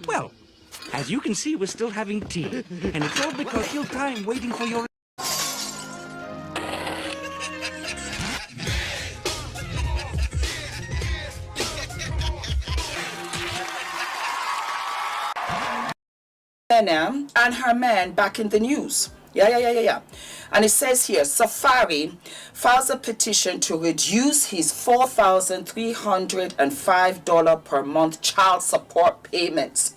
Well, as you can see, we're still having tea. And it's all because your time waiting for your... Mena and her man back in the news. Yeah. And it says here, Safaree files a petition to reduce his $4,305 per month child support payments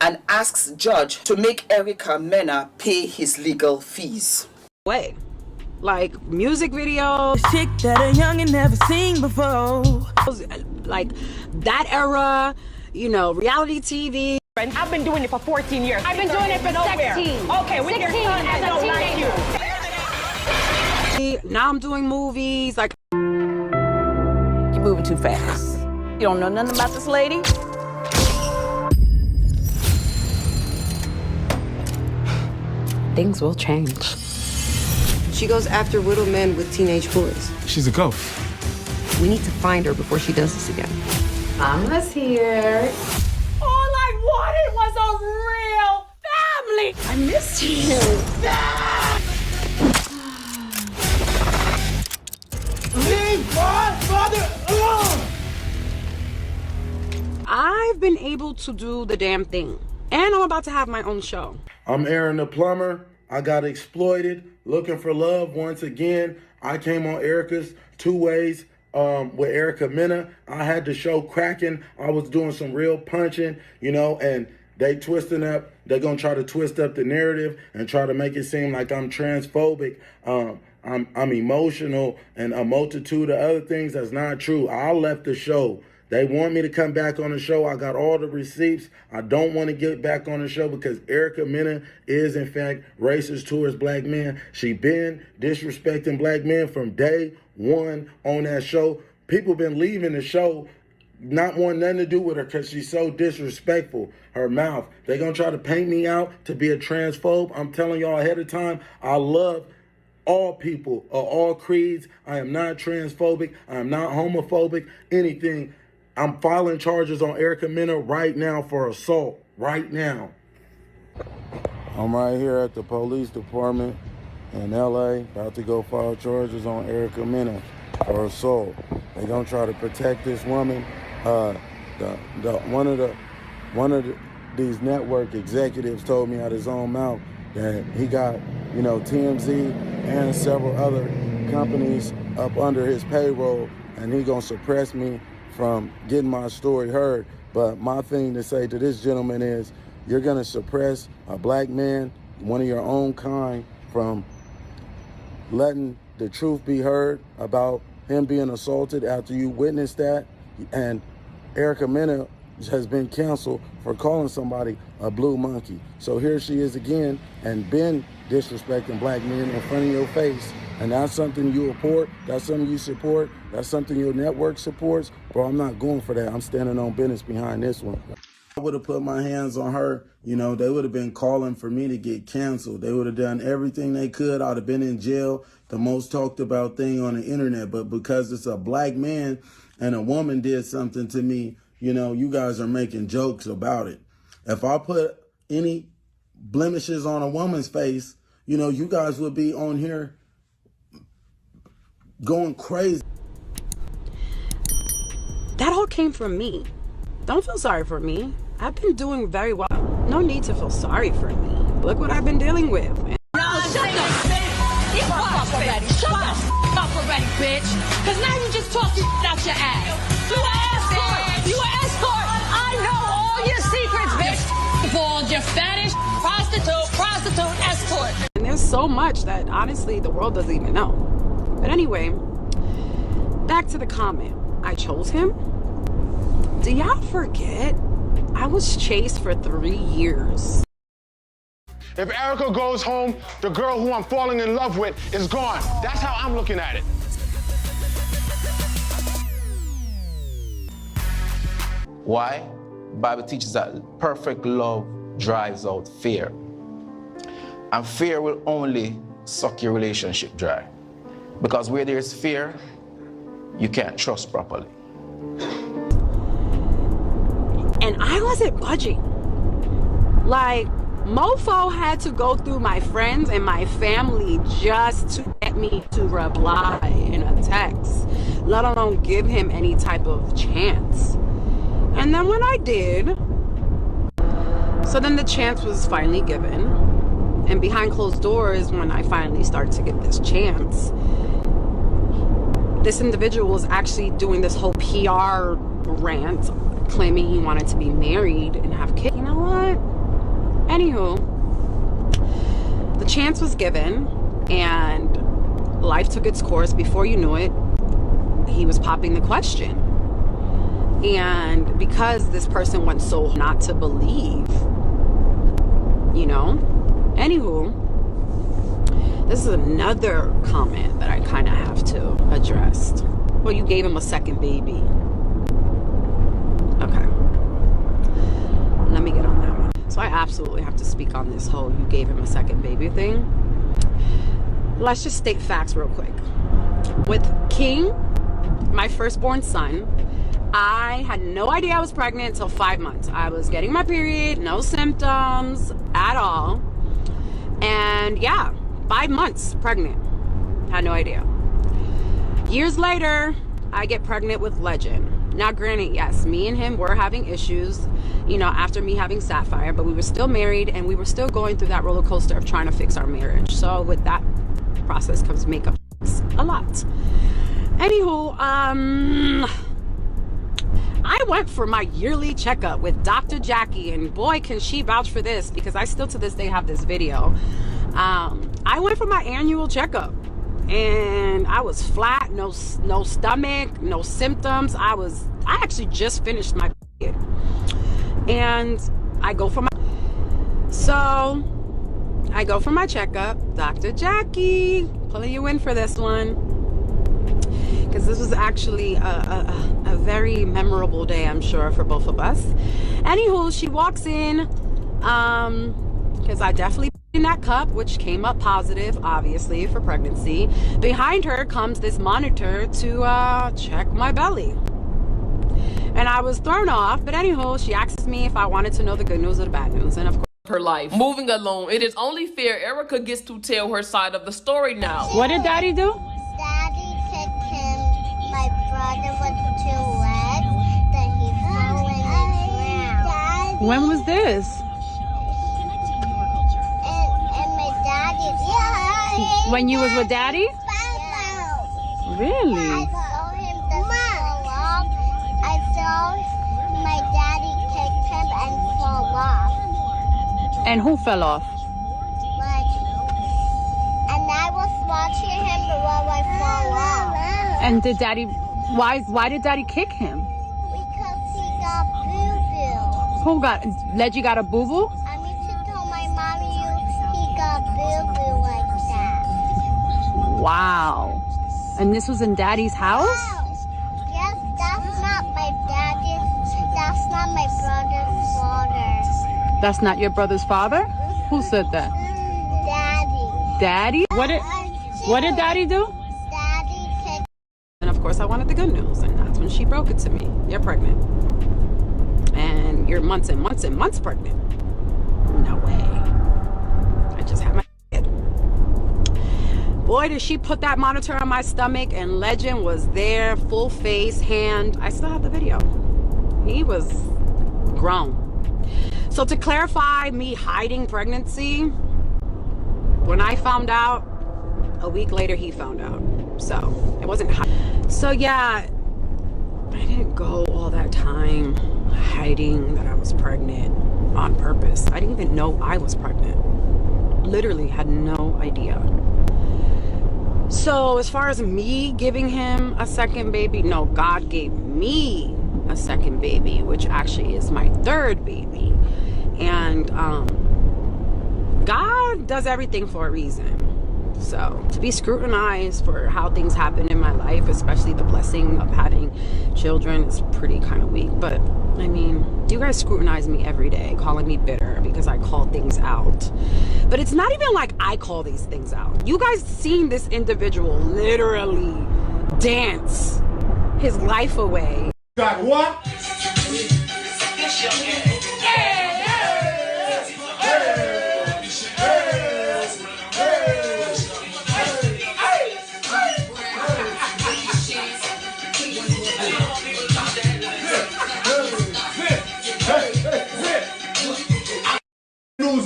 and asks judge to make Erica Mena pay his legal fees. Way. Like music videos. Chick that a youngin' never seen before. Like that era, you know, reality TV. I've been doing it for 14 years. I've been doing it for 16. Okay, with your son, I don't like you. Now I'm doing movies. Like, You're moving too fast. You don't know nothing about this lady? things will change. She goes after widow men with teenage boys. She's a ghost. We need to find her before she does this again. Mama's here. All I wanted was a real family. I missed you. Leave my father alone. I've been able to do the damn thing. And I'm about to have my own show. I'm Aaron the plumber. I got exploited, looking for love once again. I came on Erica's Two Ways with Erica Mena. I had the show cracking. I was doing some real punching, you know, and they twisting up. They're going to try to twist up the narrative and try to make it seem like I'm transphobic. I'm emotional and a multitude of other things. That's not true. I left the show. They want me to come back on the show. I got all the receipts. I don't want to get back on the show because Erica Mena is, in fact, racist towards black men. She been disrespecting black men from day one on that show. People been leaving the show, not wanting nothing to do with her because she's so disrespectful. Her mouth. They going to try to paint me out to be a transphobe. I'm telling y'all ahead of time, I love all people of all creeds. I am not transphobic. I am not homophobic, anything. I'm filing charges on Erica Mena right now for assault, right now. I'm right here at the police department in LA, about to go file charges on Erica Mena for assault. They're gonna try to protect this woman. One of these network executives told me out his own mouth that he got, you know, TMZ and several other companies up under his payroll, and he gonna suppress me from getting my story heard. But my thing to say to this gentleman is, you're gonna suppress a black man, one of your own kind, from letting the truth be heard about him being assaulted after you witnessed that. And Erica Mena has been canceled for calling somebody a blue monkey. So here she is again and been disrespecting black men in front of your face. And that's something you report, that's something you support, that's something your network supports. Bro, I'm not going for that. I'm standing on business behind this one. I would have put my hands on her, you know, they would have been calling for me to get canceled. They would have done everything they could. I'd have been in jail, the most talked about thing on the internet. But because it's a black man and a woman did something to me, you know, you guys are making jokes about it. If I put any blemishes on a woman's face, you know, you guys would be on here going crazy. That all came from me. Don't feel sorry for me. I've been doing very well. No need to feel sorry for me. Look what I've been dealing with. Shut the fuck already. Shut the fuck already, bitch. Cause now you just talking out your ass. You an escort. You an escort. I know all your secrets, bitch. Bald, you're fetish, prostitute, escort. And there's so much that honestly the world doesn't even know. But anyway, back to the comment. I chose him. Do y'all forget? I was chased for 3 years. If Erica goes home, the girl who I'm falling in love with is gone. That's how I'm looking at it. Why? Bible teaches that perfect love drives out fear. And fear will only suck your relationship dry. Because where there's fear, you can't trust properly. And I wasn't budging. Like, mofo had to go through my friends and my family just to get me to reply in a text, let alone give him any type of chance. And then when I did, so then the chance was finally given. And behind closed doors, when I finally started to get this chance, this individual was actually doing this whole PR rant, claiming he wanted to be married and have kids. You know what? Anywho, the chance was given and life took its course. Before you knew it, he was popping the question. And because this person went so not to believe, you know, anywho, this is another comment that I kind of have to address. Well, you gave him a second baby. Okay. Let me get on that one. So I absolutely have to speak on this whole you gave him a second baby thing. Let's just state facts real quick. With King, my firstborn son, I had no idea I was pregnant until 5 months. I was getting my period, no symptoms at all. And yeah, 5 months pregnant. Had no idea. Years later, I get pregnant with Legend. Now, granted, yes, me and him were having issues, you know, after me having Safaree, but we were still married and we were still going through that roller coaster of trying to fix our marriage. So with that process comes makeup a lot. Anywho, I went for my yearly checkup with Dr. Jackie, and boy, can she vouch for this, because I still to this day have this video. I went for my annual checkup and I was flat, no stomach, no symptoms. I actually just finished my period. And I go for my checkup. Dr. Jackie, pulling you in for this one, because this was actually a very memorable day, I'm sure, for both of us. Anywho, she walks in, because I definitely in that cup, which came up positive, obviously, for pregnancy. Behind her comes this monitor to check my belly. And I was thrown off, but anywho, she asks me if I wanted to know the good news or the bad news, and of course, her life. Moving along, it is only fair Erica gets to tell her side of the story now. What did Daddy do? Daddy kicked him. My brother with 2 legs. Then he fell and he drowned. When was this? And my daddy. When you was with Daddy? Yeah. Really? I saw him fall off. I saw my daddy kicked him and fall off. And who fell off? And I was watching him while I fall off. And did Daddy, why did Daddy kick him? Because he got boo-boo. Who got, Leggy got a boo-boo? I need to tell my mommy he got boo-boo like that. Wow. And this was in Daddy's house? Yes, that's not my daddy's, that's not my brother's father. That's not your brother's father? Who said that? Daddy. Daddy? What did Daddy do? Daddy kicked. And of course I wanted the good news, and that's when she broke it to me. You're pregnant. And you're months and months and months pregnant. No way. I just had my kid. Boy, did she put that monitor on my stomach, and Legend was there, full face, hand. I still have the video. He was grown. So to clarify me hiding pregnancy, when I found out, a week later he found out. So it wasn't so yeah, I didn't go all that time hiding that I was pregnant on purpose. I didn't even know I was pregnant. Literally had no idea. So as far as me giving him a second baby, no, God gave me a second baby, which actually is my 3rd baby. And God does everything for a reason. So to be scrutinized for how things happen in my life, especially the blessing of having children, is pretty kind of weak. But I mean, you guys scrutinize me every day, calling me bitter because I call things out. But it's not even like I call these things out. You guys seen this individual literally dance his life away. Got what?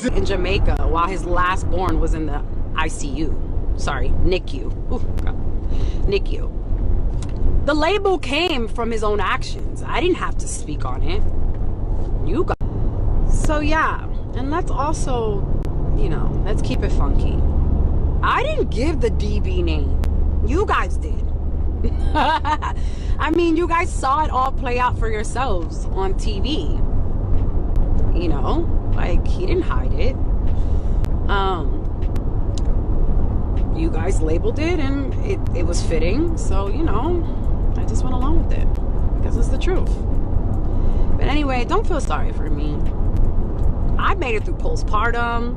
In Jamaica, while his last born was in the ICU. Sorry, NICU. Ooh, God. NICU. The label came from his own actions. I didn't have to speak on it. You got. So yeah, and let's also, you know, let's keep it funky. I didn't give the DB name. You guys did. I mean, you guys saw it all play out for yourselves on TV. You know, like, he didn't hide it. You guys labeled it and it was fitting. So, you know, I just went along with it because it's the truth. But anyway, don't feel sorry for me. I made it through postpartum,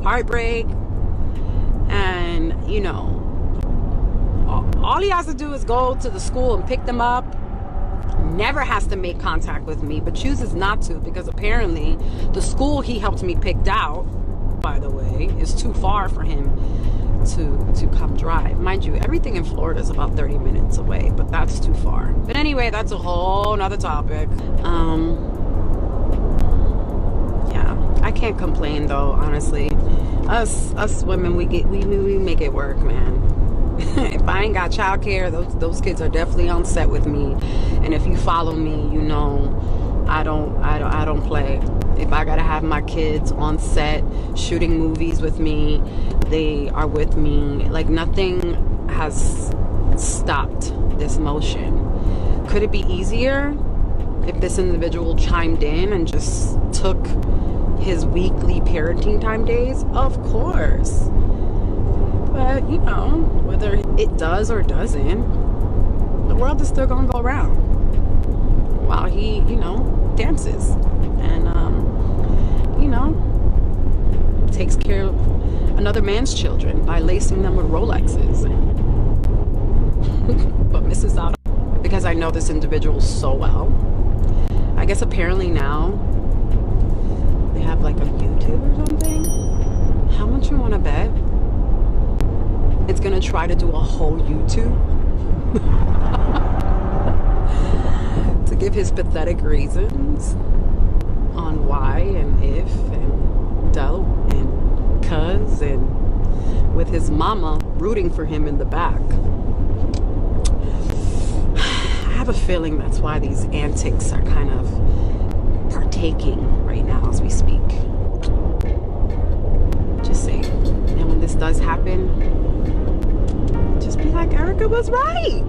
heartbreak, and, you know, all he has to do is go to the school and pick them up. Never has to make contact with me, but chooses not to because apparently the school he helped me pick out, by the way, is too far for him to come drive. Mind you, everything in Florida is about 30 minutes away, but that's too far. But anyway, that's a whole nother topic. Yeah, I can't complain though, honestly. Us women, we make it work, man. If I ain't got childcare, those kids are definitely on set with me. And if you follow me, you know I don't play. If I gotta have my kids on set shooting movies with me, they are with me. Like, nothing has stopped this motion. Could it be easier if this individual chimed in and just took his weekly parenting time days? Of course. But, you know, whether it does or doesn't, the world is still gonna go around while he, you know, dances and, you know, takes care of another man's children by lacing them with Rolexes. But misses out because I know this individual so well. I guess apparently now they have like a YouTube or something. How much you want to bet it's gonna try to do a whole YouTube to give his pathetic reasons on why and if and dope and cuz, and with his mama rooting for him in the back. I have a feeling that's why these antics are kind of partaking right now as we speak. Just saying. And when this does happen, just be like, Erica was right.